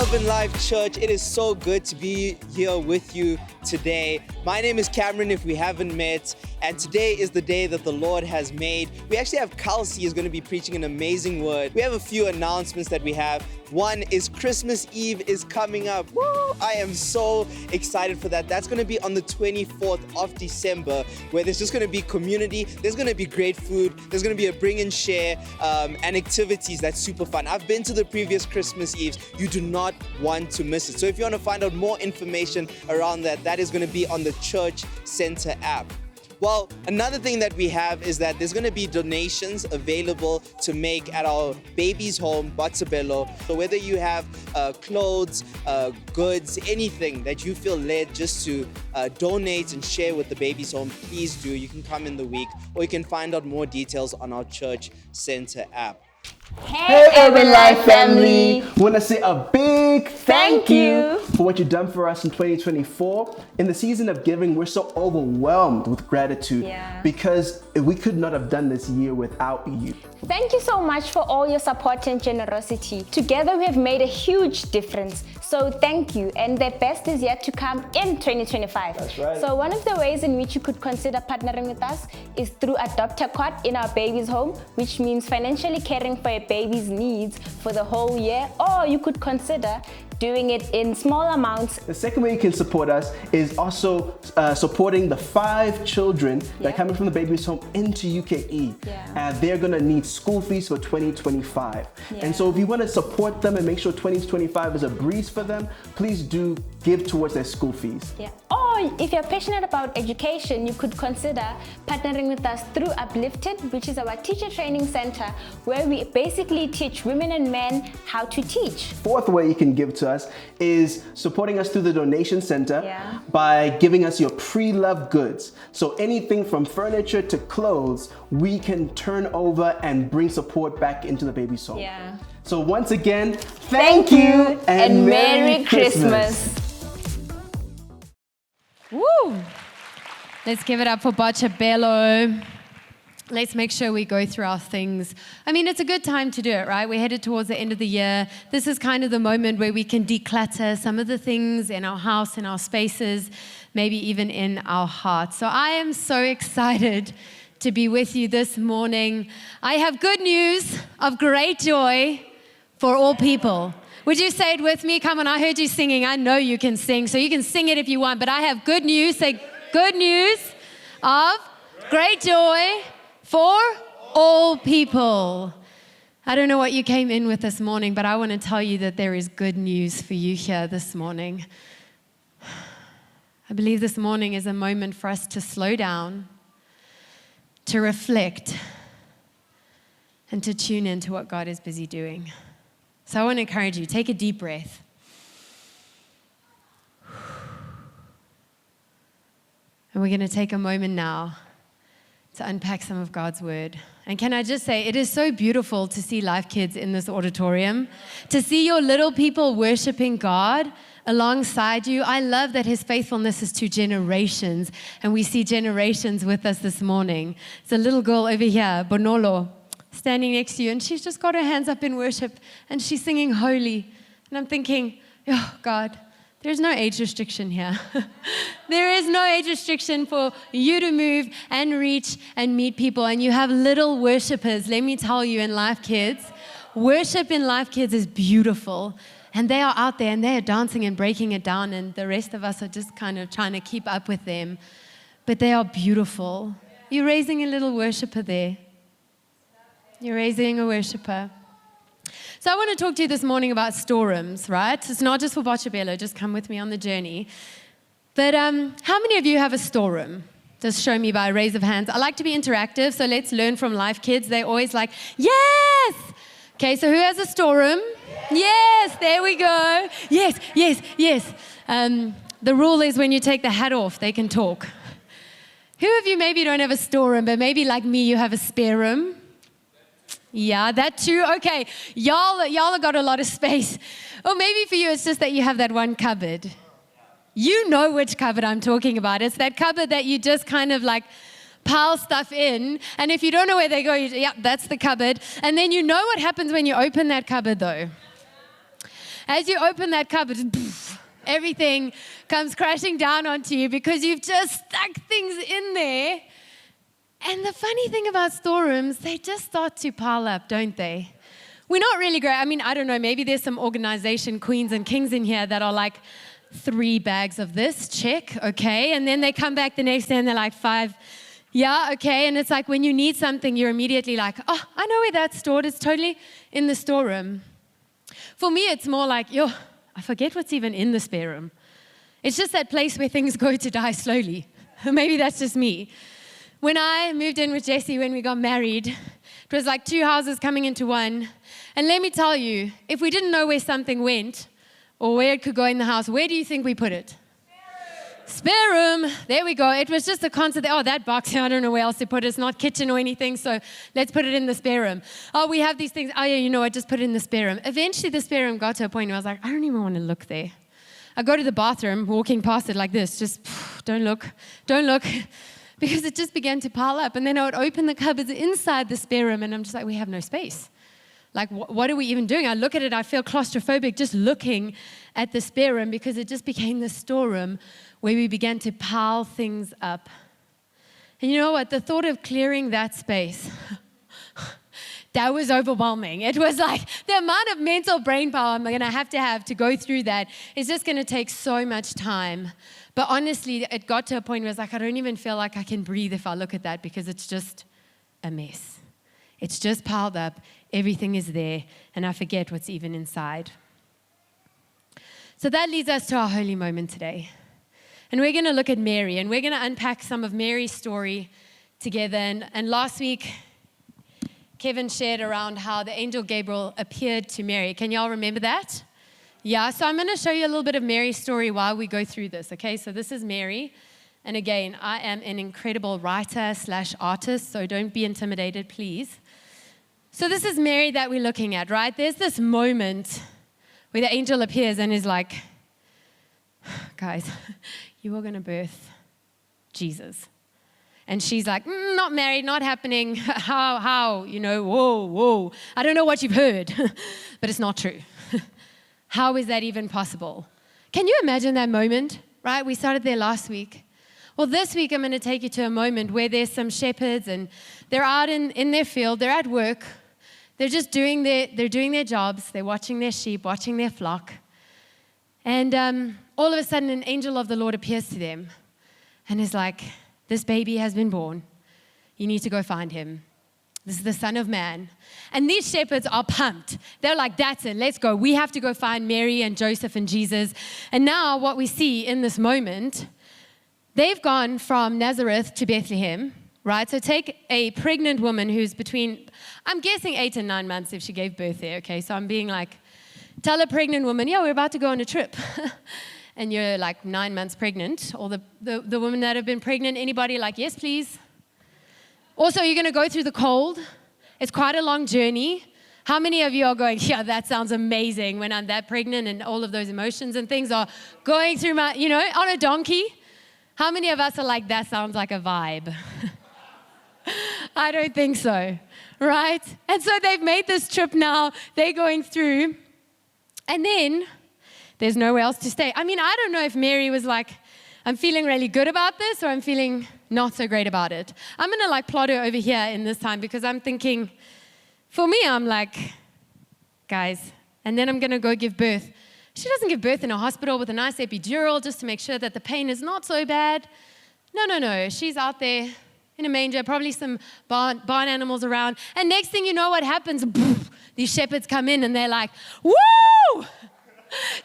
Urban Life Church, it is so good to be here with you today. My name is Cameron, if we haven't met, and today is the day that the Lord has made. We actually have Kelsey who's going to be preaching an amazing word. We have a few announcements that we have. One is Christmas Eve is coming up. Woo! I am so excited for that. That's going to be on the 24th of December, where there's just going to be community, there's going to be great food, there's going to be a bring and share and activities that's super fun. I've been to the previous Christmas Eves. You do not want to miss it. So if you want to find out more information around that, that is going to be on the Church Center app. Well, another thing that we have is that there's going to be donations available to make at our baby's home, Botshabelo. So whether you have clothes, goods, anything that you feel led just to donate and share with the baby's home, please do. You can come in the week, or you can find out more details on our Church Center app. Hey Urban Life family! We want to say a big thank you for what you've done for us in 2024. In the season of giving, we're so overwhelmed with gratitude because we could not have done this year without you. Thank you so much for all your support and generosity. Together we have made a huge difference. So thank you, and the best is yet to come in 2025. That's right. So one of the ways in which you could consider partnering with us is through Adopt a Cot in our baby's home, which means financially caring for a baby's needs for the whole year, or you could consider doing it in small amounts. The second way you can support us is also supporting the 5 children that are coming from the baby's home into UKE. And they're gonna need school fees for 2025. And so if you wanna support them and make sure 2025 is a breeze for them, please do give towards their school fees. Or if you're passionate about education, you could consider partnering with us through Uplifted, which is our teacher training center, where we basically teach women and men how to teach. Fourth way you can give to us is supporting us through the donation center by giving us your pre-loved goods. So anything from furniture to clothes, we can turn over and bring support back into the baby's home. So once again, thank you and Merry Christmas. Woo! Let's give it up for Botshabelo. Let's make sure we go through our things. I mean, it's a good time to do it, right? We're headed towards the end of the year. This is kind of the moment where we can declutter some of the things in our house, in our spaces, maybe even in our hearts. So I am so excited to be with you this morning. I have good news of great joy for all people. Would you say it with me? Come on, I heard you singing. I know you can sing, so you can sing it if you want. But I have good news. Say, good news of great joy for all people. I don't know what you came in with this morning, but I want to tell you that there is good news for you here this morning. I believe this morning is a moment for us to slow down, to reflect, and to tune into what God is busy doing. So I want to encourage you, take a deep breath. And we're going to take a moment now to unpack some of God's word. And can I just say, it is so beautiful to see Life Kids in this auditorium, to see your little people worshiping God alongside you. I love that his faithfulness is to generations, and we see generations with us this morning. There's a little girl over here, Bonolo, standing next to you, and she's just got her hands up in worship, and she's singing holy. And I'm thinking, oh God, there's no age restriction here. There is no age restriction for you to move and reach and meet people. And you have little worshipers. Let me tell you, in Life Kids, worship in Life Kids is beautiful. And they are out there and they are dancing and breaking it down. And the rest of us are just kind of trying to keep up with them. But they are beautiful. You're raising a little worshiper there. You're raising a worshiper. So I want to talk to you this morning about storerooms, right? It's not just for Botshabelo, just come with me on the journey. But how many of you have a storeroom? Just show me by a raise of hands. I like to be interactive, so let's learn from Life Kids. They're always like, yes! Okay, so who has a storeroom? Yes, there we go. Yes, yes, yes. The rule is when you take the hat off, they can talk. Who of you maybe don't have a storeroom, but maybe like me, you have a spare room? Yeah, that too. Okay, y'all have got a lot of space. Or maybe for you, it's just that you have that one cupboard. You know which cupboard I'm talking about. It's that cupboard that you just kind of like pile stuff in. And if you don't know where they go, yeah, that's the cupboard. And then you know what happens when you open that cupboard though. As you open that cupboard, everything comes crashing down onto you because you've just stuck things in there. And the funny thing about storerooms, they just start to pile up, don't they? We're not really great. I mean, I don't know, maybe there's some organization queens and kings in here that are like, 3 bags of this, check, okay. And then they come back the next day and they're like 5, yeah, okay. And it's like when you need something, you're immediately like, oh, I know where that's stored. It's totally in the storeroom. For me, it's more like, I forget what's even in the spare room. It's just that place where things go to die slowly. Maybe that's just me. When I moved in with Jesse, when we got married, it was like 2 houses coming into one. And let me tell you, if we didn't know where something went, or where it could go in the house, where do you think we put it? Spare room. There we go. It was just a concept. Oh, that box here, I don't know where else to put it. It's not kitchen or anything, so let's put it in the spare room. Oh, we have these things. Oh, yeah, you know what? Just put it in the spare room. Eventually, the spare room got to a point where I was like, I don't even want to look there. I go to the bathroom, walking past it like this, just don't look, because it just began to pile up. And then I would open the cupboards inside the spare room, and I'm just like, we have no space. Like, what are we even doing? I look at it, I feel claustrophobic just looking at the spare room because it just became the storeroom where we began to pile things up. And you know what? The thought of clearing that space, that was overwhelming. It was like the amount of mental brain power I'm going to have to go through that is just going to take so much time. But honestly, it got to a point where it's like, I don't even feel like I can breathe if I look at that because it's just a mess. It's just piled up. Everything is there, and I forget what's even inside. So that leads us to our holy moment today. And we're going to look at Mary, and we're going to unpack some of Mary's story together. And last week, Kevin shared around how the angel Gabriel appeared to Mary. Can y'all remember that? Yeah, so I'm going to show you a little bit of Mary's story while we go through this, okay? So this is Mary. And again, I am an incredible writer/artist, so don't be intimidated, please. So this is Mary that we're looking at, right? There's this moment where the angel appears and is like, guys, you are going to birth Jesus. And she's like, not married, not happening. How, whoa. I don't know what you've heard, but it's not true. How is that even possible? Can you imagine that moment, right? We started there last week. Well, this week I'm going to take you to a moment where there's some shepherds and they're out in their field, they're at work. They're just doing their jobs. They're watching their sheep, watching their flock. And all of a sudden, an angel of the Lord appears to them and is like, this baby has been born. You need to go find him. This is the Son of Man. And these shepherds are pumped. They're like, that's it, let's go. We have to go find Mary and Joseph and Jesus. And now what we see in this moment, they've gone from Nazareth to Bethlehem. Right, so take a pregnant woman who's between, I'm guessing 8 and 9 months if she gave birth there, okay? So I'm being like, tell a pregnant woman, yeah, we're about to go on a trip. And you're like 9 months pregnant, or the women that have been pregnant, anybody like, yes, please? Also, you're going to go through the cold. It's quite a long journey. How many of you are going, yeah, that sounds amazing when I'm that pregnant and all of those emotions and things are going through my, on a donkey? How many of us are like, that sounds like a vibe? I don't think so, right? And so they've made this trip now. They're going through. And then there's nowhere else to stay. I mean, I don't know if Mary was like, I'm feeling really good about this or I'm feeling not so great about it. I'm going to plot her over here in this time because I'm thinking, for me, I'm like, guys, and then I'm going to go give birth. She doesn't give birth in a hospital with a nice epidural just to make sure that the pain is not so bad. No. She's out there in a manger, probably some barn animals around. And next thing you know what happens, these shepherds come in and they're like, woo!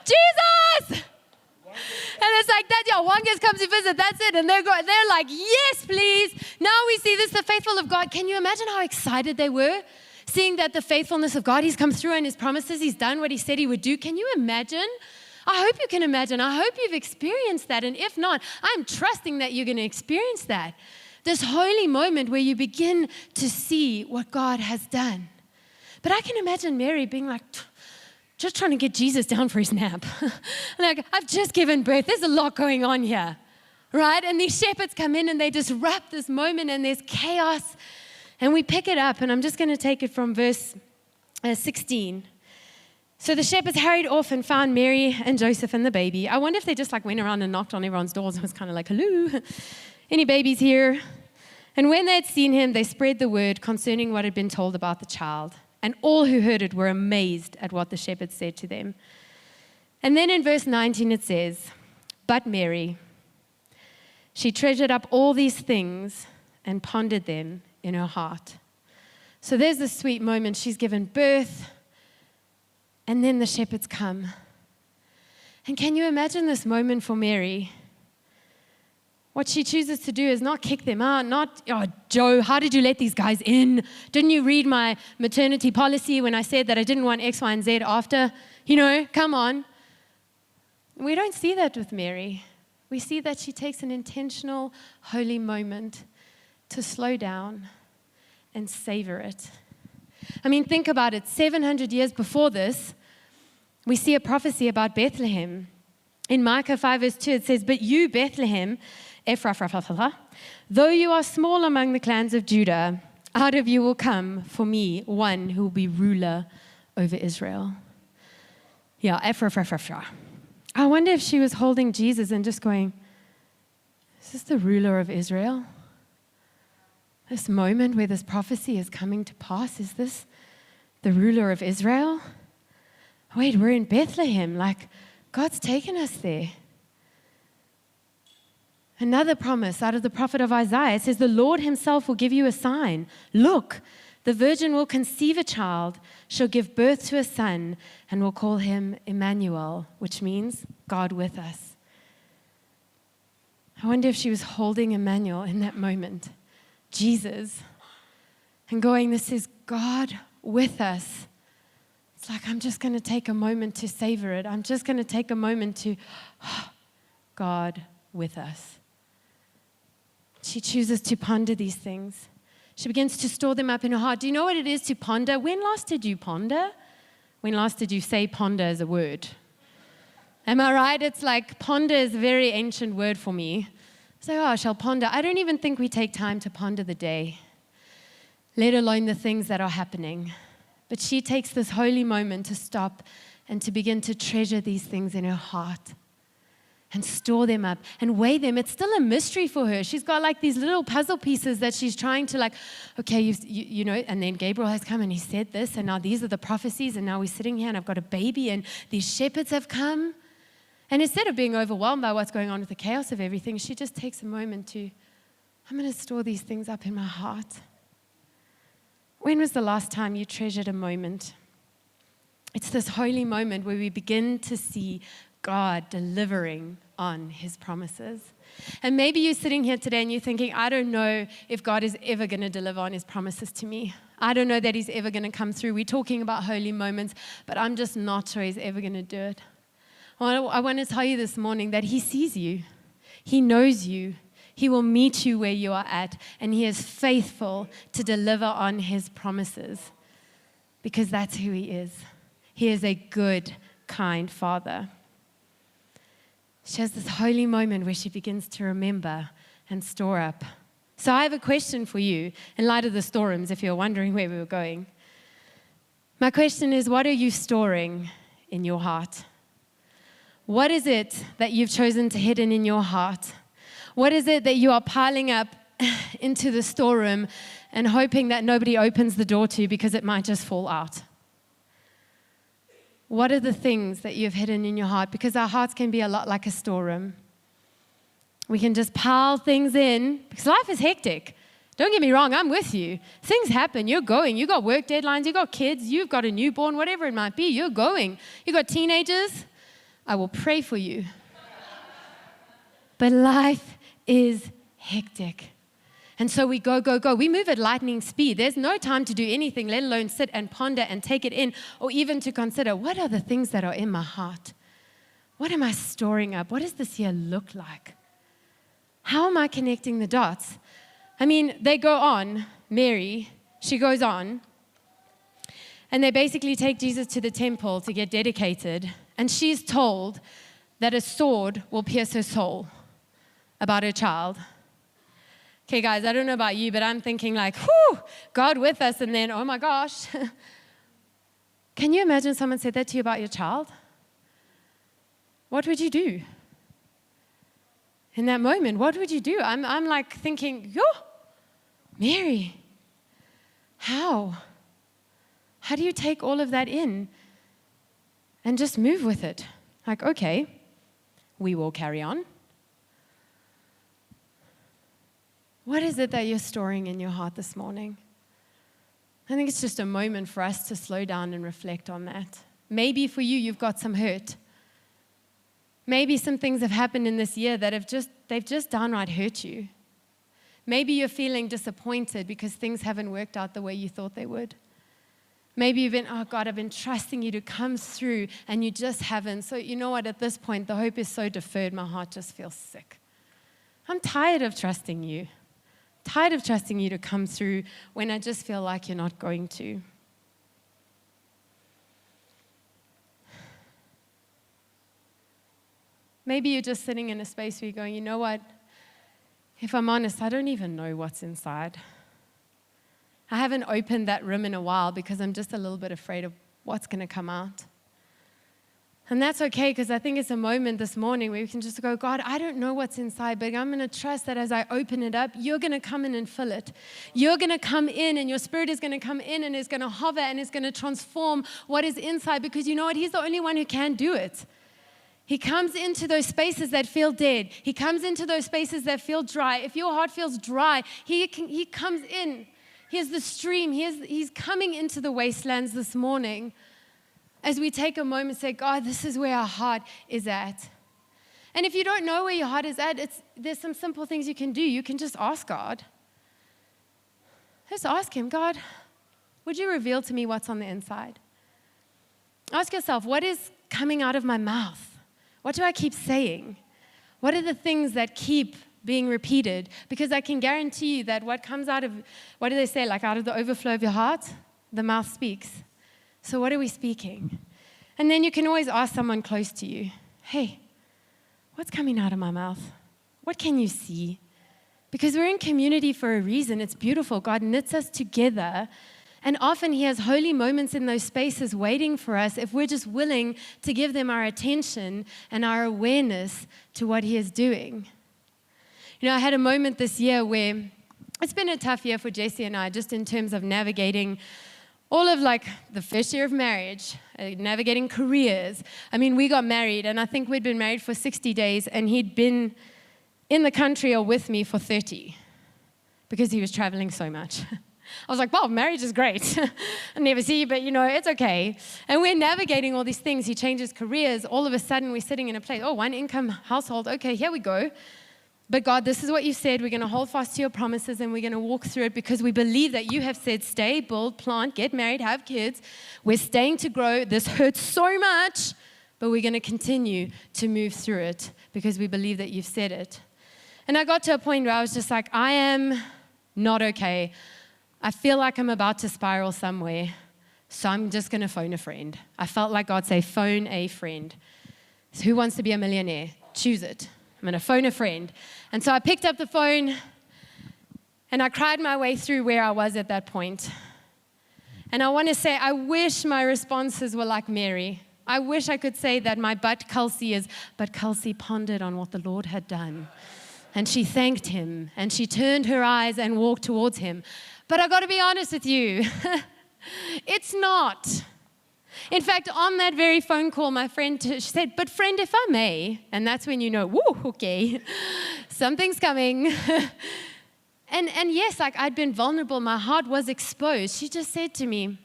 Jesus! And it's like that, yeah, one guest comes to visit, that's it. And they're like, yes, please. Now we see this, the faithful of God. Can you imagine how excited they were? Seeing that the faithfulness of God, He's come through on His promises, He's done what He said He would do. Can you imagine? I hope you can imagine. I hope you've experienced that. And if not, I'm trusting that you're going to experience that. This holy moment where you begin to see what God has done. But I can imagine Mary being like, just trying to get Jesus down for his nap. Like, I've just given birth. There's a lot going on here, right? And these shepherds come in and they disrupt this moment and there's chaos. And we pick it up, and I'm just going to take it from verse 16. So the shepherds hurried off and found Mary and Joseph and the baby. I wonder if they just like went around and knocked on everyone's doors and was kind of like, hello, any babies here? And when they had seen him, they spread the word concerning what had been told about the child. And all who heard it were amazed at what the shepherds said to them. And then in verse 19 it says, but Mary, she treasured up all these things and pondered them in her heart. So there's this sweet moment. She's given birth. And then the shepherds come. And can you imagine this moment for Mary? What she chooses to do is not kick them out, not, oh, Joe, how did you let these guys in? Didn't you read my maternity policy when I said that I didn't want X, Y, and Z after? Come on. We don't see that with Mary. We see that she takes an intentional, holy moment to slow down and savor it. I mean, think about it. 700 years before this, we see a prophecy about Bethlehem. In Micah 5 verse 2, it says, but you, Bethlehem, Ephrathah, though you are small among the clans of Judah, out of you will come for me one who will be ruler over Israel. Yeah, Ephrathah. I wonder if she was holding Jesus and just going, is this the ruler of Israel? This moment where this prophecy is coming to pass, is this the ruler of Israel? Wait, we're in Bethlehem. Like, God's taken us there. Another promise out of the prophet of Isaiah. It says, the Lord himself will give you a sign. Look, the virgin will conceive a child, she'll give birth to a son, and will call him Emmanuel, which means God with us. I wonder if she was holding Emmanuel in that moment. Jesus, and going, this is God with us. It's like, I'm just going to take a moment to savor it. I'm just going to take a moment to, God with us. She chooses to ponder these things. She begins to store them up in her heart. Do you know what it is to ponder? When last did you ponder? When last did you say ponder as a word? Am I right? It's like ponder is a very ancient word for me. So, I shall ponder. I don't even think we take time to ponder the day, let alone the things that are happening. But she takes this holy moment to stop and to begin to treasure these things in her heart and store them up and weigh them. It's still a mystery for her. She's got like these little puzzle pieces that she's trying to okay, you know, and then Gabriel has come and he said this, and now these are the prophecies, and now we're sitting here and I've got a baby and these shepherds have come. And instead of being overwhelmed by what's going on with the chaos of everything, she just takes a moment to, I'm going to store these things up in my heart. When was the last time you treasured a moment? It's this holy moment where we begin to see God delivering on his promises. And maybe you're sitting here today and you're thinking, I don't know if God is ever going to deliver on his promises to me. I don't know that he's ever going to come through. We're talking about holy moments, but I'm just not sure he's ever going to do it. Well, I want to tell you this morning that he sees you. He knows you. He will meet you where you are at, and he is faithful to deliver on his promises because that's who he is. He is a good, kind father. She has this holy moment where she begins to remember and store up. So I have a question for you in light of the storerooms, if you're wondering where we were going. My question is, what are you storing in your heart? What is it that you've chosen to hidden in your heart? What is it that you are piling up into the storeroom and hoping that nobody opens the door to because it might just fall out? What are the things that you've hidden in your heart? Because our hearts can be a lot like a storeroom. We can just pile things in because life is hectic. Don't get me wrong, I'm with you. Things happen, you're going. You got work deadlines, you got kids, you've got a newborn, whatever it might be, you're going. You got teenagers, I will pray for you. But life is hectic. And so we go, go, go. We move at lightning speed. There's no time to do anything, let alone sit and ponder and take it in, or even to consider, what are the things that are in my heart? What am I storing up? What does this year look like? How am I connecting the dots? I mean, they go on. Mary, she goes on. And they basically take Jesus to the temple to get dedicated. And she's told that a sword will pierce her soul about her child. Okay, guys, I don't know about you, but I'm thinking like, whew, God with us, and then, oh my gosh. Can you imagine someone said that to you about your child? What would you do? In that moment, what would you do? I'm like thinking, yo, Mary, how? How do you take all of that in and just move with it? Like, okay, we will carry on. What is it that you're storing in your heart this morning? I think it's just a moment for us to slow down and reflect on that. Maybe for you, you've got some hurt. Maybe some things have happened in this year that they've just downright hurt you. Maybe you're feeling disappointed because things haven't worked out the way you thought they would. Maybe you've been, oh God, I've been trusting you to come through and you just haven't. So you know what, at this point, the hope is so deferred, my heart just feels sick. I'm tired of trusting you. Tired of trusting you to come through when I just feel like you're not going to. Maybe you're just sitting in a space where you're going, you know what? If I'm honest, I don't even know what's inside. I haven't opened that room in a while because I'm just a little bit afraid of what's going to come out. And that's okay, because I think it's a moment this morning where we can just go, God, I don't know what's inside, but I'm going to trust that as I open it up, you're going to come in and fill it. You're going to come in and your spirit is going to come in and is going to hover and is going to transform what is inside, because you know what? He's the only one who can do it. He comes into those spaces that feel dead. He comes into those spaces that feel dry. If your heart feels dry, he comes in. Here's the stream. He's coming into the wastelands this morning. As we take a moment and say, God, this is where our heart is at. And if you don't know where your heart is at, there's some simple things you can do. You can just ask God. Just ask him, God, would you reveal to me what's on the inside? Ask yourself, what is coming out of my mouth? What do I keep saying? What are the things that keep being repeated? Because I can guarantee you that what comes out of, what do they say, like out of the overflow of your heart, the mouth speaks. So what are we speaking? And then you can always ask someone close to you, hey, what's coming out of my mouth? What can you see? Because we're in community for a reason. It's beautiful. God knits us together. And often he has holy moments in those spaces waiting for us if we're just willing to give them our attention and our awareness to what he is doing. You know, I had a moment this year where it's been a tough year for Jesse and I, just in terms of navigating all of like the first year of marriage, navigating careers. I mean, we got married, and I think we'd been married for 60 days, and he'd been in the country or with me for 30 because he was traveling so much. I was like, wow, marriage is great. I never see you, but you know, it's okay. And we're navigating all these things. He changes careers. All of a sudden, we're sitting in a place, one income household. Okay, here we go. But God, this is what you said. We're going to hold fast to your promises, and we're going to walk through it because we believe that you have said, stay, build, plant, get married, have kids. We're staying to grow. This hurts so much, but we're going to continue to move through it because we believe that you've said it. And I got to a point where I was just like, I am not okay. I feel like I'm about to spiral somewhere, so I'm just going to phone a friend. I felt like God say, phone a friend. So who wants to be a millionaire? Choose it. I'm going to phone a friend. And so I picked up the phone, and I cried my way through where I was at that point. And I want to say, I wish my responses were like Mary. I wish I could say that my but Kelsey is, but Kelsey pondered on what the Lord had done. And she thanked him, and she turned her eyes and walked towards him. But I got to be honest with you, it's not. In fact, on that very phone call, my friend she said, but friend, if I may, and that's when you know, woo, okay, something's coming. and yes, like I'd been vulnerable. My heart was exposed. She just said to me,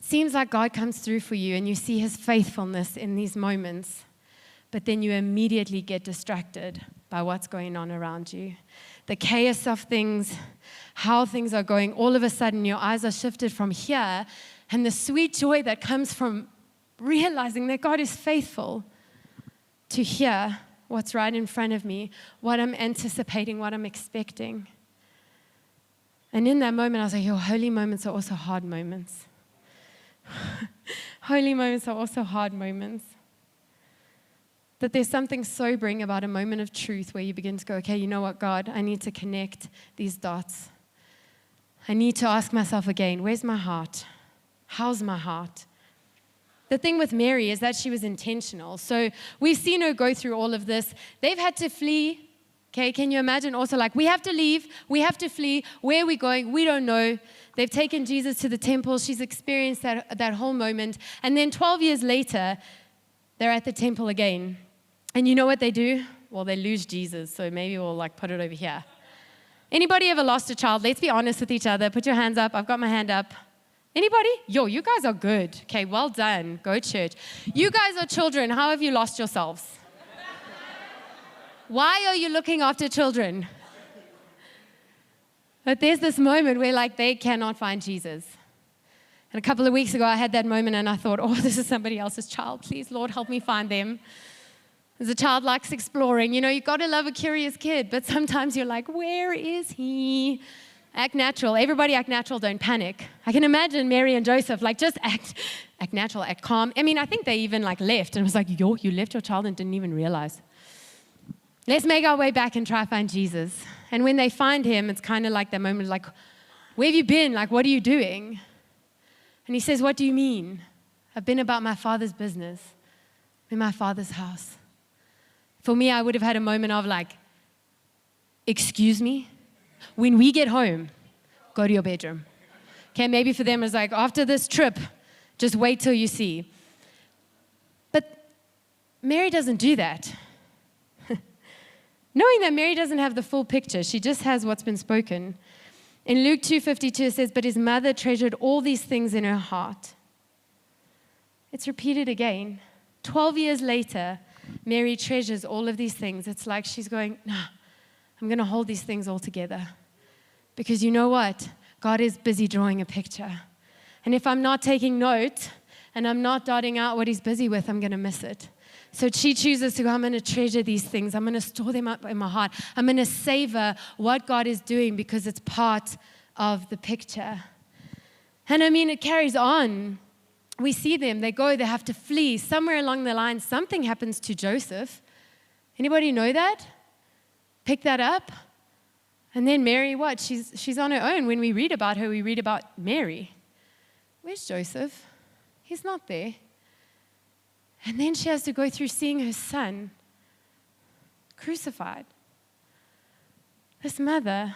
seems like God comes through for you and you see his faithfulness in these moments, but then you immediately get distracted by what's going on around you. The chaos of things, how things are going, all of a sudden your eyes are shifted from here, and the sweet joy that comes from realizing that God is faithful to hear what's right in front of me, what I'm anticipating, what I'm expecting. And in that moment, I was like, your holy moments are also hard moments. Holy moments are also hard moments. That there's something sobering about a moment of truth where you begin to go, okay, you know what, God, I need to connect these dots. I need to ask myself again, where's my heart? How's my heart? The thing with Mary is that she was intentional. So we've seen her go through all of this. They've had to flee. Okay, can you imagine also like, we have to leave, we have to flee. Where are we going? We don't know. They've taken Jesus to the temple. She's experienced that whole moment. And then 12 years later, they're at the temple again. And you know what they do? Well, they lose Jesus. So maybe we'll like put it over here. Anybody ever lost a child? Let's be honest with each other. Put your hands up. I've got my hand up. Anybody? Yo, you guys are good. Okay, well done. Go church. You guys are children. How have you lost yourselves? Why are you looking after children? But there's this moment where like they cannot find Jesus. And a couple of weeks ago, I had that moment and I thought, oh, this is somebody else's child. Please, Lord, help me find them. As a child likes exploring, you know, you've got to love a curious kid, but sometimes you're like, where is he? Act natural. Everybody act natural, don't panic. I can imagine Mary and Joseph, like just act natural, act calm. I mean, I think they even like left and was like, yo, you left your child and didn't even realize. Let's make our way back and try to find Jesus. And when they find him, it's kind of like that moment like, where have you been? Like, what are you doing? And he says, what do you mean? I've been about my Father's business, in my Father's house. For me, I would have had a moment of like, excuse me? When we get home, go to your bedroom. Okay, maybe for them it's like, after this trip, just wait till you see. But Mary doesn't do that. Knowing that Mary doesn't have the full picture, she just has what's been spoken. In Luke 2:52 it says, but his mother treasured all these things in her heart. It's repeated again. 12 years later, Mary treasures all of these things. It's like she's going, nah, I'm going to hold these things all together. Because you know what? God is busy drawing a picture. And if I'm not taking note and I'm not dotting out what he's busy with, I'm going to miss it. So she chooses to go, I'm going to treasure these things. I'm going to store them up in my heart. I'm going to savor what God is doing because it's part of the picture. And I mean, it carries on. We see them. They go. They have to flee. Somewhere along the line, something happens to Joseph. Anybody know that? Pick that up. And then Mary, what? She's on her own. When we read about her, we read about Mary. Where's Joseph? He's not there. And then she has to go through seeing her son crucified. This mother,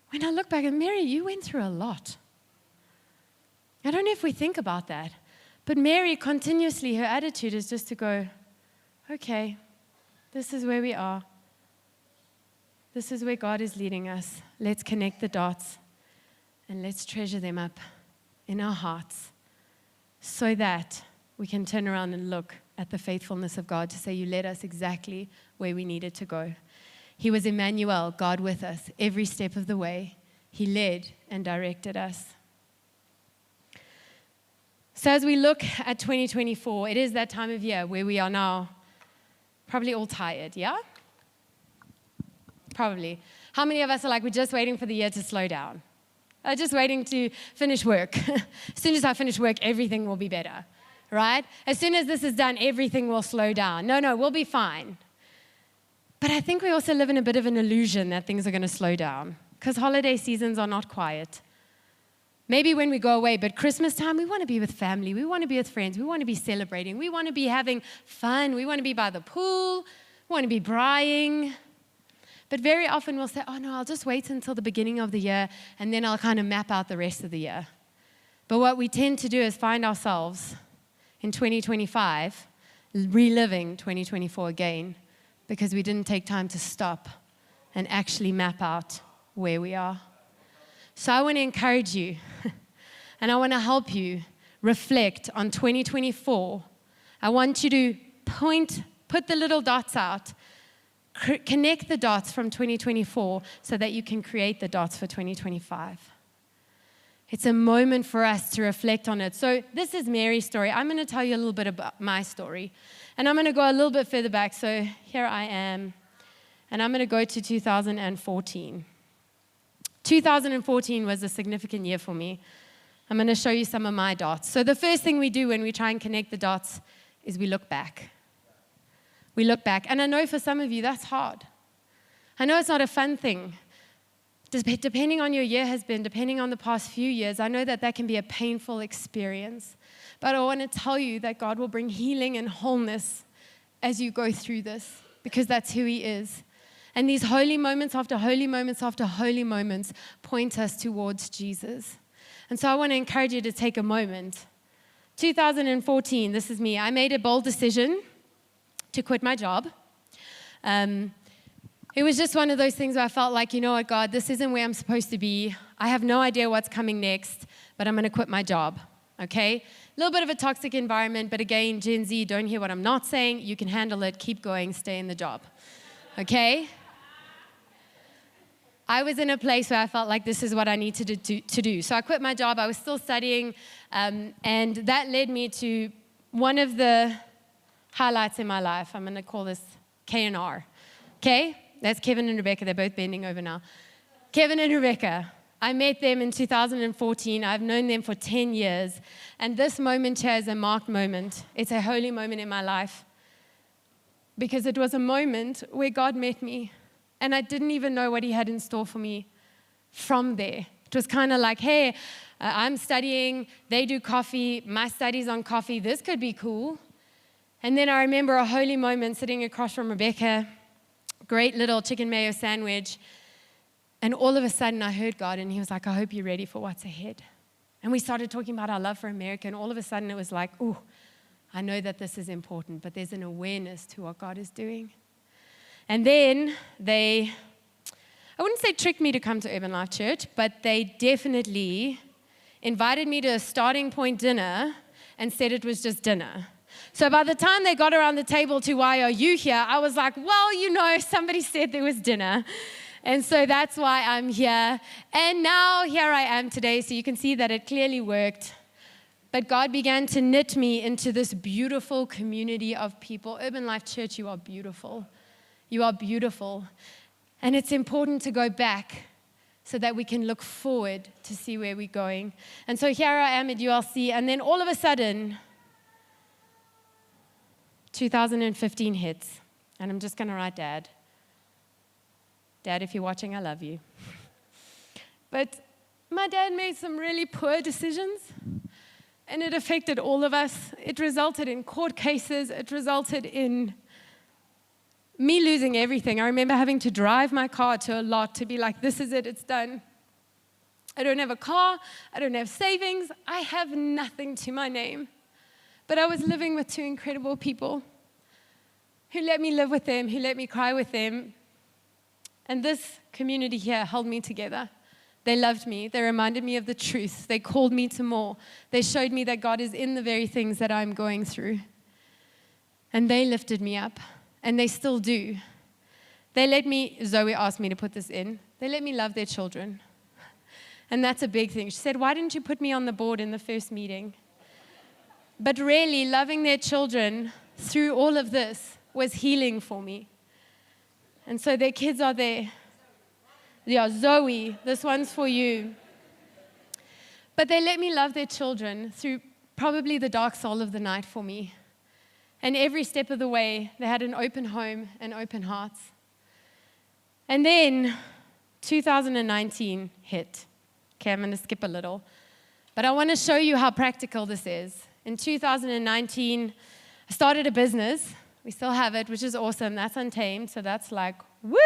when I look back at Mary, you went through a lot. I don't know if we think about that, but Mary continuously, her attitude is just to go, okay, this is where we are. This is where God is leading us. Let's connect the dots and let's treasure them up in our hearts so that we can turn around and look at the faithfulness of God to say, you led us exactly where we needed to go. He was Emmanuel, God with us, every step of the way. He led and directed us. So as we look at 2024, it is that time of year where we are now probably all tired, yeah? Probably. How many of us are like, we're just waiting for the year to slow down? Just waiting to finish work. As soon as I finish work, everything will be better. Right? As soon as this is done, everything will slow down. No, we'll be fine. But I think we also live in a bit of an illusion that things are going to slow down because holiday seasons are not quiet. Maybe when we go away, but Christmas time, we want to be with family. We want to be with friends. We want to be celebrating. We want to be having fun. We want to be by the pool. We want to be braaiing. But very often we'll say, oh no, I'll just wait until the beginning of the year and then I'll kind of map out the rest of the year. But what we tend to do is find ourselves in 2025, reliving 2024 again, because we didn't take time to stop and actually map out where we are. So I want to encourage you, and I want to help you reflect on 2024. I want you to put the little dots out, connect the dots from 2024 so that you can create the dots for 2025. It's a moment for us to reflect on it. So this is Mary's story. I'm going to tell you a little bit about my story. And I'm going to go a little bit further back. So here I am. And I'm going to go to 2014. 2014 was a significant year for me. I'm going to show you some of my dots. So the first thing we do when we try and connect the dots is we look back. We look back. And I know for some of you, that's hard. I know it's not a fun thing depending on your year has been, depending on the past few years, I know that that can be a painful experience. But I want to tell you that God will bring healing and wholeness as you go through this, because that's who He is. And these holy moments after holy moments after holy moments point us towards Jesus. And so I want to encourage you to take a moment. 2014, this is me. I made a bold decision to quit my job. It was just one of those things where I felt like, you know what, God, this isn't where I'm supposed to be. I have no idea what's coming next, but I'm going to quit my job, okay? A little bit of a toxic environment, but again, Gen Z, don't hear what I'm not saying. You can handle it. Keep going. Stay in the job, okay? I was in a place where I felt like this is what I needed to do. So I quit my job. I was still studying, and that led me to one of the highlights in my life. I'm going to call this K&R, okay? That's Kevin and Rebecca. They're both bending over now. Kevin and Rebecca. I met them in 2014. I've known them for 10 years. And this moment here is a marked moment. It's a holy moment in my life. Because it was a moment where God met me. And I didn't even know what He had in store for me from there. It was kind of like, hey, I'm studying. They do coffee. My study's on coffee. This could be cool. And then I remember a holy moment sitting across from Rebecca. Great little chicken mayo sandwich. And all of a sudden, I heard God, and He was like, I hope you're ready for what's ahead. And we started talking about our love for America, and all of a sudden, it was like, ooh, I know that this is important, but there's an awareness to what God is doing. And then I wouldn't say tricked me to come to Urban Life Church, but they definitely invited me to a starting point dinner and said it was just dinner. So by the time they got around the table to why are you here, I was like, well, you know, somebody said there was dinner. And so that's why I'm here. And now here I am today, so you can see that it clearly worked. But God began to knit me into this beautiful community of people. Urban Life Church, you are beautiful. You are beautiful. And it's important to go back so that we can look forward to see where we're going. And so here I am at ULC, and then all of a sudden, 2015 hits, and I'm just going to write Dad. Dad, if you're watching, I love you. But my dad made some really poor decisions, and it affected all of us. It resulted in court cases. It resulted in me losing everything. I remember having to drive my car to a lot to be like, this is it, it's done. I don't have a car. I don't have savings. I have nothing to my name. But I was living with two incredible people who let me live with them, who let me cry with them. And this community here held me together. They loved me. They reminded me of the truth. They called me to more. They showed me that God is in the very things that I'm going through. And they lifted me up. And they still do. They let me, Zoe asked me to put this in, they let me love their children. And that's a big thing. She said, why didn't you put me on the board in the first meeting? But really, loving their children through all of this was healing for me. And so their kids are there. Yeah, Zoe, this one's for you. But they let me love their children through probably the dark soul of the night for me. And every step of the way, they had an open home and open hearts. And then 2019 hit. Okay, I'm going to skip a little. But I want to show you how practical this is. In 2019, I started a business. We still have it, which is awesome. That's Untamed, so that's like, woo!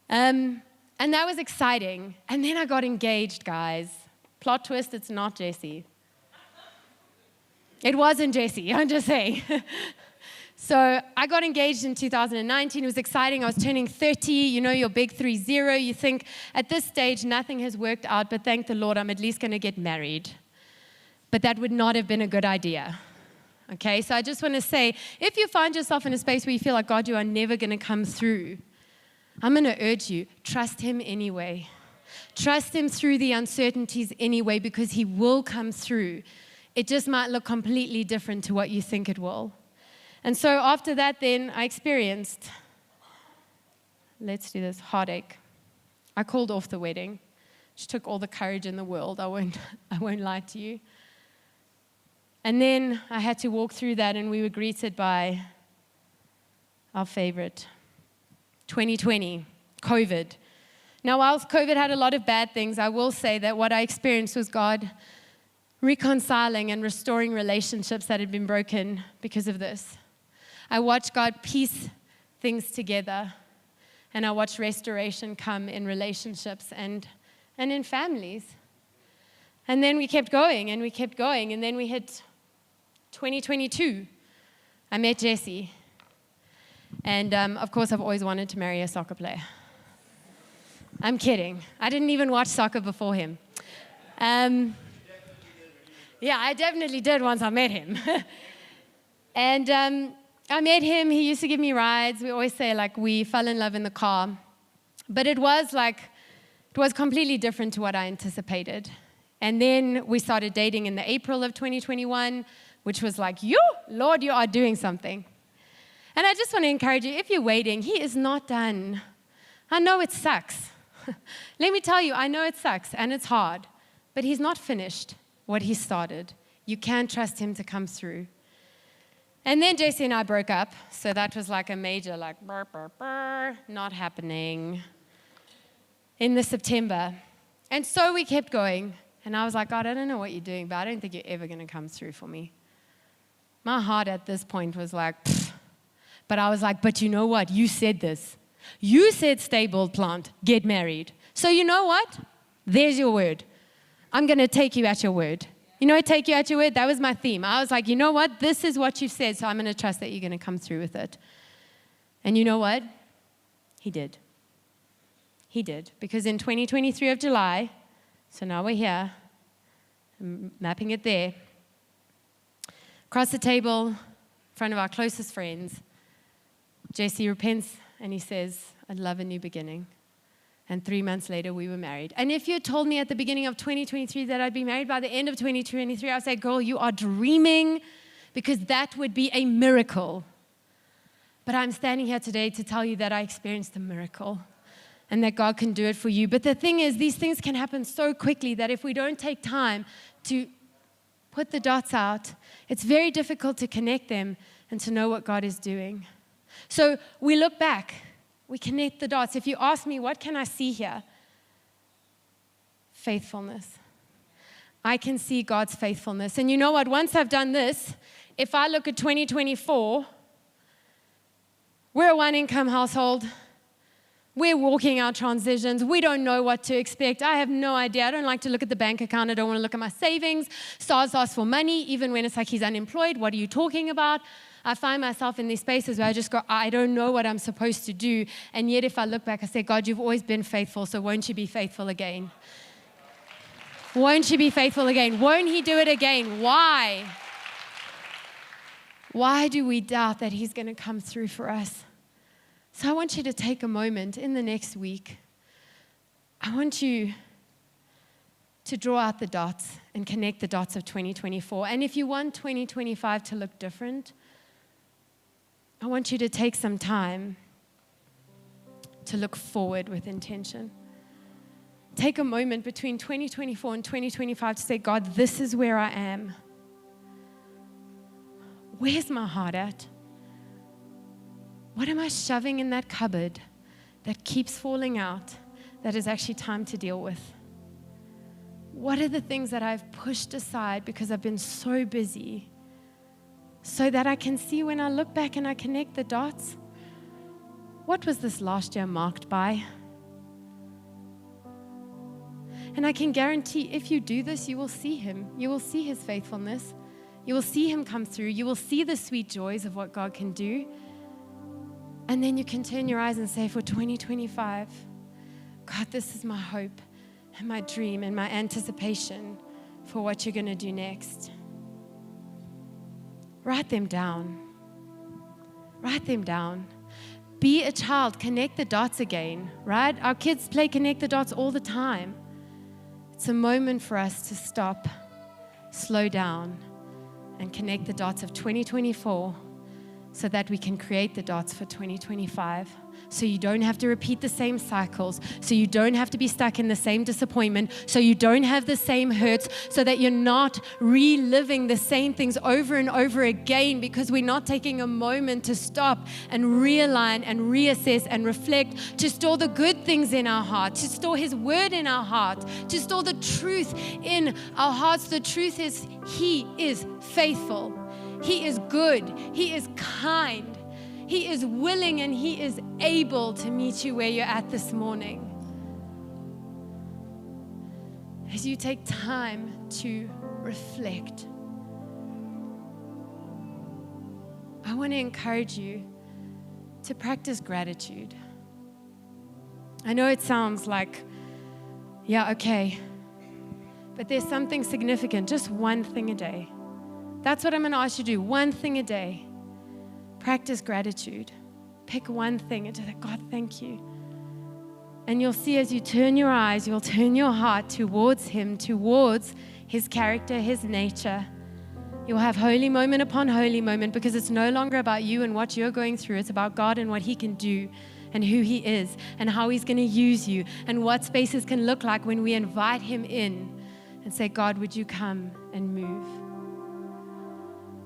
And that was exciting. And then I got engaged, guys. Plot twist, it's not Jesse. It wasn't Jesse, I'm just saying. So I got engaged in 2019. It was exciting. I was turning 30, you know, your big 30. You think, at this stage, nothing has worked out, but thank the Lord, I'm at least going to get married. But that would not have been a good idea. Okay, so I just want to say, if you find yourself in a space where you feel like, God, you are never going to come through, I'm going to urge you, trust Him anyway. Trust Him through the uncertainties anyway, because He will come through. It just might look completely different to what you think it will. And so after that, then I experienced, let's do this, heartache. I called off the wedding, which took all the courage in the world. I won't lie to you. And then I had to walk through that, and we were greeted by our favorite, 2020, COVID. Now, whilst COVID had a lot of bad things, I will say that what I experienced was God reconciling and restoring relationships that had been broken because of this. I watched God piece things together, and I watched restoration come in relationships and in families. And then we kept going, and we kept going, and then we hit 2022. I met Jesse, and of course, I've always wanted to marry a soccer player. I'm kidding. I didn't even watch soccer before him. Yeah, I definitely did once I met him. And I met him. He used to give me rides. We always say, like, we fell in love in the car. But it was completely different to what I anticipated. And then we started dating in the April of 2021, which was like, Lord, you are doing something. And I just want to encourage you, if you're waiting, he is not done. I know it sucks. Let me tell you, I know it sucks and it's hard, but he's not finished what he started. You can trust him to come through. And then JC and I broke up, so that was like a major, like, not happening in the September. And so we kept going, and I was like, God, I don't know what you're doing, but I don't think you're ever going to come through for me. My heart at this point was like, pfft. But I was like, but you know what? You said this. You said stable plant, get married. So you know what? There's your word. I'm going to take you at your word. You know, take you at your word, that was my theme. I was like, you know what? This is what you've said, so I'm going to trust that you're going to come through with it. And you know what? He did. He did. Because in 2023 of July, so now we're here, I'm mapping it there, across the table, in front of our closest friends, JC repents and he says, I'd love a new beginning. And 3 months later, we were married. And if you had told me at the beginning of 2023 that I'd be married by the end of 2023, I'd say, girl, you are dreaming, because that would be a miracle. But I'm standing here today to tell you that I experienced a miracle and that God can do it for you. But the thing is, these things can happen so quickly that if we don't take time to put the dots out, it's very difficult to connect them and to know what God is doing. So we look back. We connect the dots. If you ask me, what can I see here? Faithfulness. I can see God's faithfulness. And you know what? Once I've done this, if I look at 2024, we're a one-income household. We're walking out transitions. We don't know what to expect. I have no idea. I don't like to look at the bank account. I don't want to look at my savings. SARS asks for money, even when it's like he's unemployed. What are you talking about? I find myself in these spaces where I just go, I don't know what I'm supposed to do. And yet if I look back, I say, God, you've always been faithful, so won't you be faithful again? Won't you be faithful again? Won't he do it again? Why? Why do we doubt that he's going to come through for us? So I want you to take a moment in the next week. I want you to draw out the dots and connect the dots of 2024. And if you want 2025 to look different, I want you to take some time to look forward with intention. Take a moment between 2024 and 2025 to say, God, this is where I am. Where's my heart at? What am I shoving in that cupboard that keeps falling out that is actually time to deal with? What are the things that I've pushed aside because I've been so busy, so that I can see when I look back and I connect the dots? What was this last year marked by? And I can guarantee if you do this, you will see him. You will see his faithfulness. You will see him come through. You will see the sweet joys of what God can do. And then you can turn your eyes and say, for 2025, God, this is my hope and my dream and my anticipation for what you're going to do next. Write them down. Write them down. Be a child. Connect the dots again, right? Our kids play connect the dots all the time. It's a moment for us to stop, slow down, and connect the dots of 2024 so that we can create the dots for 2025. so you don't have to repeat the same cycles, so you don't have to be stuck in the same disappointment, so you don't have the same hurts, so that you're not reliving the same things over and over again, because we're not taking a moment to stop and realign and reassess and reflect, to store the good things in our heart, to store His word in our heart, to store the truth in our hearts. The truth is He is faithful. He is good. He is kind. He is willing and He is able to meet you where you're at this morning. As you take time to reflect, I want to encourage you to practice gratitude. I know it sounds like, yeah, okay, but there's something significant, just one thing a day. That's what I'm going to ask you to do, one thing a day. Practice gratitude. Pick one thing and just say, God, thank you. And you'll see as you turn your eyes, you'll turn your heart towards Him, towards His character, His nature. You'll have holy moment upon holy moment, because it's no longer about you and what you're going through. It's about God and what He can do and who He is and how He's going to use you and what spaces can look like when we invite Him in and say, God, would you come and move?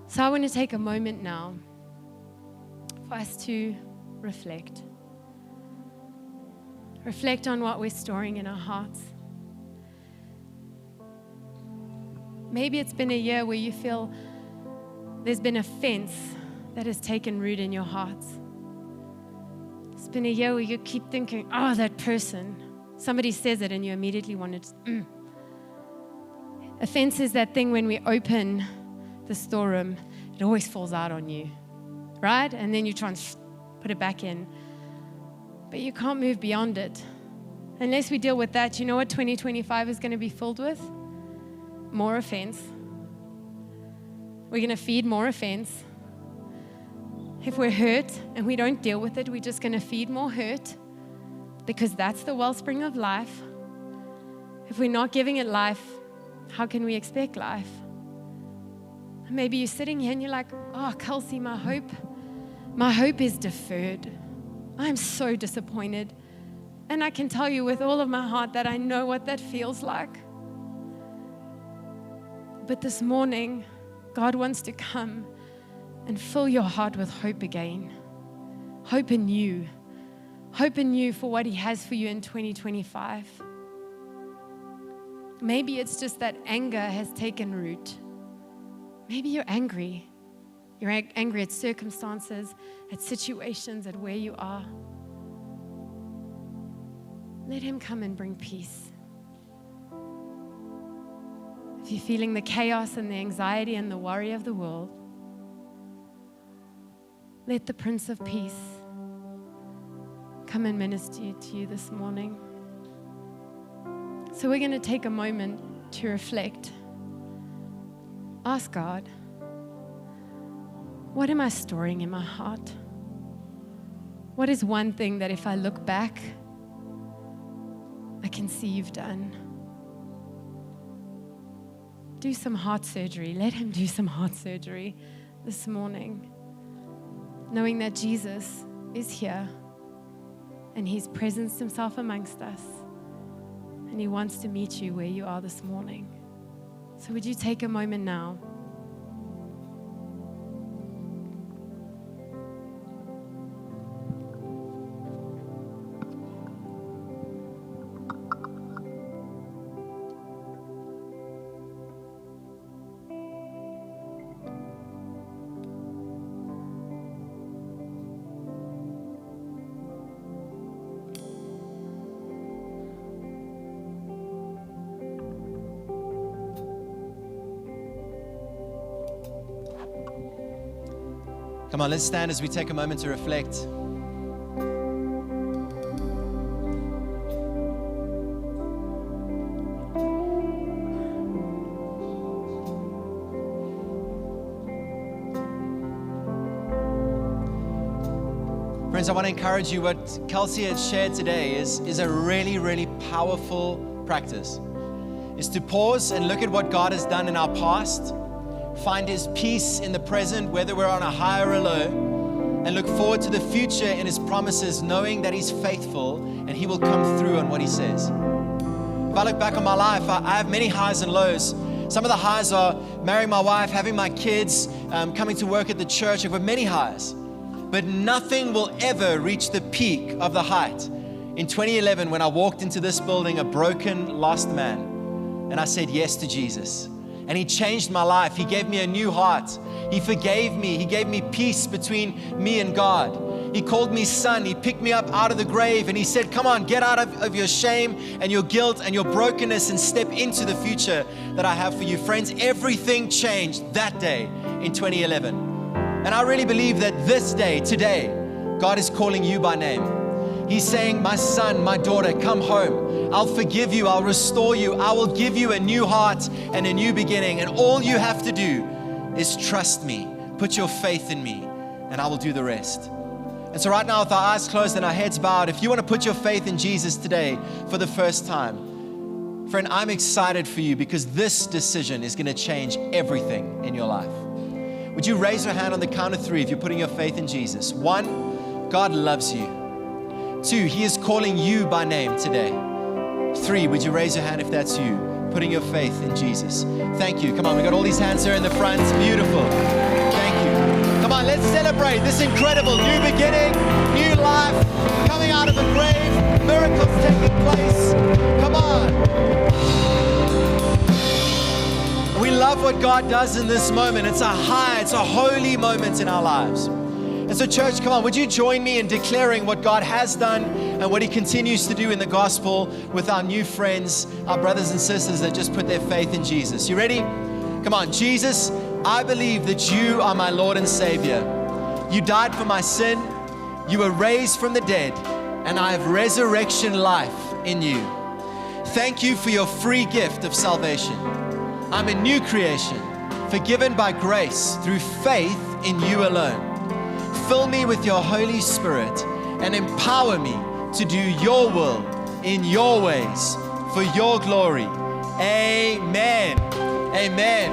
So I want to take a moment now for us to reflect. Reflect on what we're storing in our hearts. Maybe it's been a year where you feel there's been offense that has taken root in your hearts. It's been a year where you keep thinking, oh, that person. Somebody says it and you immediately want to. Offense is that thing when we open the storeroom, it always falls out on you, right? And then you try and put it back in. But you can't move beyond it. Unless we deal with that, you know what 2025 is going to be filled with? More offense. We're going to feed more offense. If we're hurt and we don't deal with it, we're just going to feed more hurt, because that's the wellspring of life. If we're not giving it life, how can we expect life? Maybe you're sitting here and you're like, oh, Kelsey, my hope is deferred. I'm so disappointed. And I can tell you with all of my heart that I know what that feels like. But this morning, God wants to come and fill your heart with hope again. Hope in you. Hope in you for what He has for you in 2025. Maybe it's just that anger has taken root. Maybe you're angry. You're angry at circumstances, at situations, at where you are. Let Him come and bring peace. If you're feeling the chaos and the anxiety and the worry of the world, let the Prince of Peace come and minister to you this morning. So we're going to take a moment to reflect. Ask God, what am I storing in my heart? What is one thing that if I look back, I can see you've done? Do some heart surgery. Let Him do some heart surgery this morning, knowing that Jesus is here and He's presenced Himself amongst us, and He wants to meet you where you are this morning. So would you take a moment now? Come on, let's stand as we take a moment to reflect. Friends, I want to encourage you. What Kelsey has shared today is a really, really powerful practice. Is to pause and look at what God has done in our past, find His peace in the present, whether we're on a high or a low, and look forward to the future in His promises, knowing that He's faithful and He will come through on what He says. If I look back on my life, I have many highs and lows. Some of the highs are marrying my wife, having my kids, coming to work at the church. I've got many highs. But nothing will ever reach the peak of the height. In 2011, when I walked into this building, a broken, lost man, and I said yes to Jesus. And He changed my life. He gave me a new heart. He forgave me. He gave me peace between me and God. He called me son. He picked me up out of the grave and He said, come on, get out of your shame and your guilt and your brokenness and step into the future that I have for you. Friends, everything changed that day in 2011. And I really believe that this day, today, God is calling you by name. He's saying, my son, my daughter, come home. I'll forgive you. I'll restore you. I will give you a new heart and a new beginning. And all you have to do is trust me. Put your faith in me and I will do the rest. And so right now, with our eyes closed and our heads bowed, if you want to put your faith in Jesus today for the first time, friend, I'm excited for you because this decision is going to change everything in your life. Would you raise your hand on the count of 3 if you're putting your faith in Jesus? 1, God loves you. 2, He is calling you by name today. 3, would you raise your hand if that's you, putting your faith in Jesus? Thank you. Come on, we got all these hands here in the front. Beautiful. Thank you. Come on, let's celebrate this incredible new beginning, new life, coming out of the grave, miracles taking place. Come on. We love what God does in this moment. It's a high, it's a holy moment in our lives. And so church, come on, would you join me in declaring what God has done and what He continues to do in the gospel with our new friends, our brothers and sisters that just put their faith in Jesus. You ready? Come on, Jesus, I believe that You are my Lord and Savior. You died for my sin, You were raised from the dead, and I have resurrection life in You. Thank You for Your free gift of salvation. I'm a new creation, forgiven by grace through faith in You alone. Fill me with Your Holy Spirit and empower me to do Your will in Your ways for Your glory. Amen. Amen.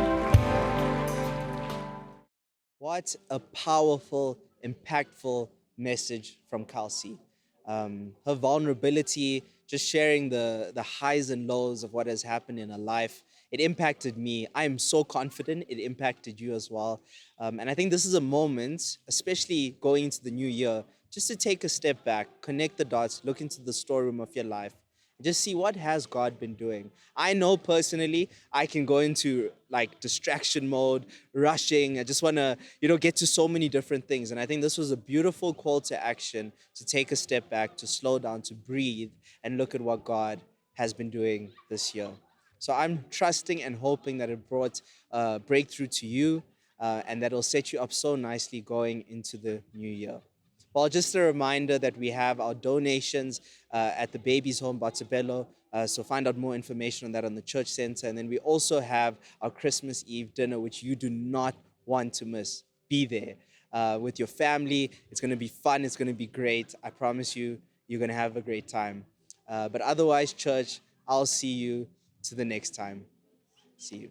What a powerful, impactful message from Kelsey. Her vulnerability, just sharing the highs and lows of what has happened in her life, it impacted me. I am so confident it impacted you as well. And I think this is a moment, especially going into the new year, just to take a step back, connect the dots, look into the storeroom of your life, and just see what has God been doing. I know personally, I can go into like distraction mode, rushing. I just want to, get to so many different things. And I think this was a beautiful call to action, to take a step back, to slow down, to breathe, and look at what God has been doing this year. So I'm trusting and hoping that it brought breakthrough to you and that it'll set you up so nicely going into the new year. Well, just a reminder that we have our donations at the Babies Home, Botshabelo. So find out more information on that on the church center. And then we also have our Christmas Eve dinner, which you do not want to miss. Be there with your family. It's going to be fun. It's going to be great. I promise you, you're going to have a great time. But otherwise, church, I'll see you to the next time. See you.